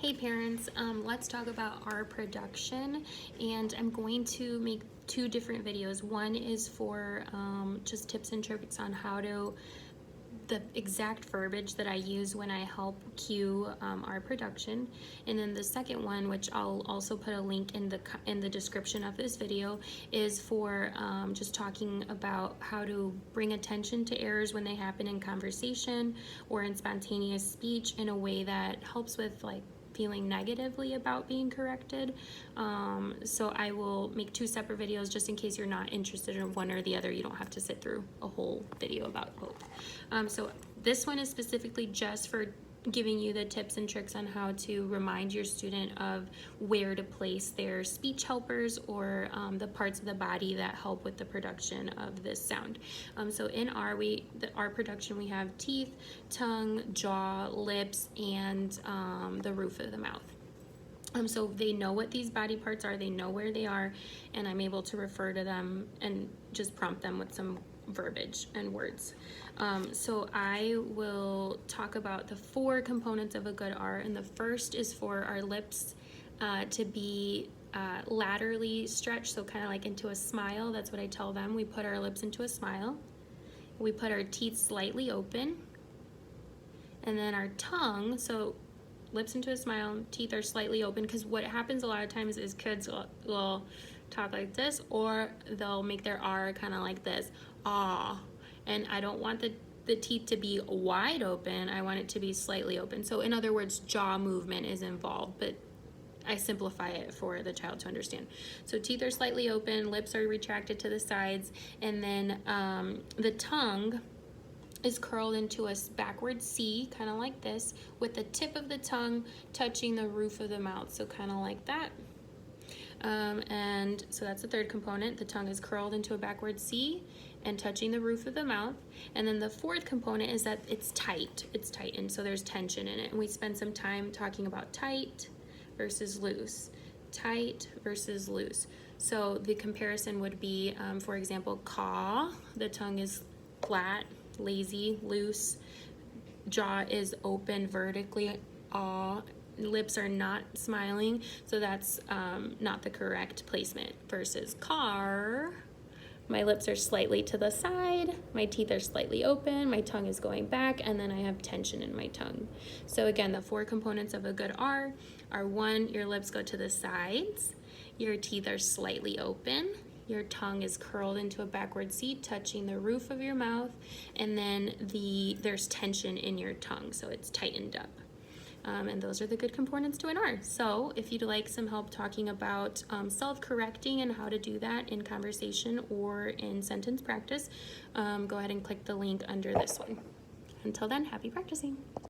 Hey parents, let's talk about our production, and I'm going to make two different videos. One is for just tips and tricks on how to, the exact verbiage that I use when I help cue our production, and then the second one, which I'll also put a link in the description of this video, is for just talking about how to bring attention to errors when they happen in conversation or in spontaneous speech in a way that helps with feeling negatively about being corrected. So I will make two separate videos just in case you're not interested in one or the other. You don't have to sit through a whole video about both. So this one is specifically just for giving you the tips and tricks on how to remind your student of where to place their speech helpers or the parts of the body that help with the production of this sound. So in our production, we have teeth, tongue, jaw, lips, and the roof of the mouth. So they know what these body parts are, they know where they are, and I'm able to refer to them and just prompt them with some verbiage and words. So I will talk about the four components of a good R, and the first is for our lips to be laterally stretched, so kind of like into a smile. That's what I tell them. We put our lips into a smile. We put our teeth slightly open, and then our tongue, so lips into a smile, teeth are slightly open, because what happens a lot of times is kids will talk like this, or they'll make their R kind of like this, ah, and I don't want the teeth to be wide open, I want it to be slightly open. So in other words, jaw movement is involved, but I simplify it for the child to understand. So teeth are slightly open, lips are retracted to the sides, and then the tongue is curled into a backward C, kind of like this, with the tip of the tongue touching the roof of the mouth, so kind of like that. And so that's the third component. The tongue is curled into a backward C and touching the roof of the mouth. And then the fourth component is that it's tight. It's tightened, so there's tension in it. And we spend some time talking about tight versus loose. Tight versus loose. So the comparison would be, for example, caw, the tongue is flat, lazy, loose, jaw is open vertically, aw, lips are not smiling, so that's not the correct placement. Versus car, my lips are slightly to the side, my teeth are slightly open, my tongue is going back, and then I have tension in my tongue. So again, the four components of a good R are: one, your lips go to the sides, your teeth are slightly open, your tongue is curled into a backward C, touching the roof of your mouth, and then there's tension in your tongue, so it's tightened up. And those are the good components to an R. So if you'd like some help talking about self-correcting and how to do that in conversation or in sentence practice, go ahead and click the link under this one. Until then, happy practicing.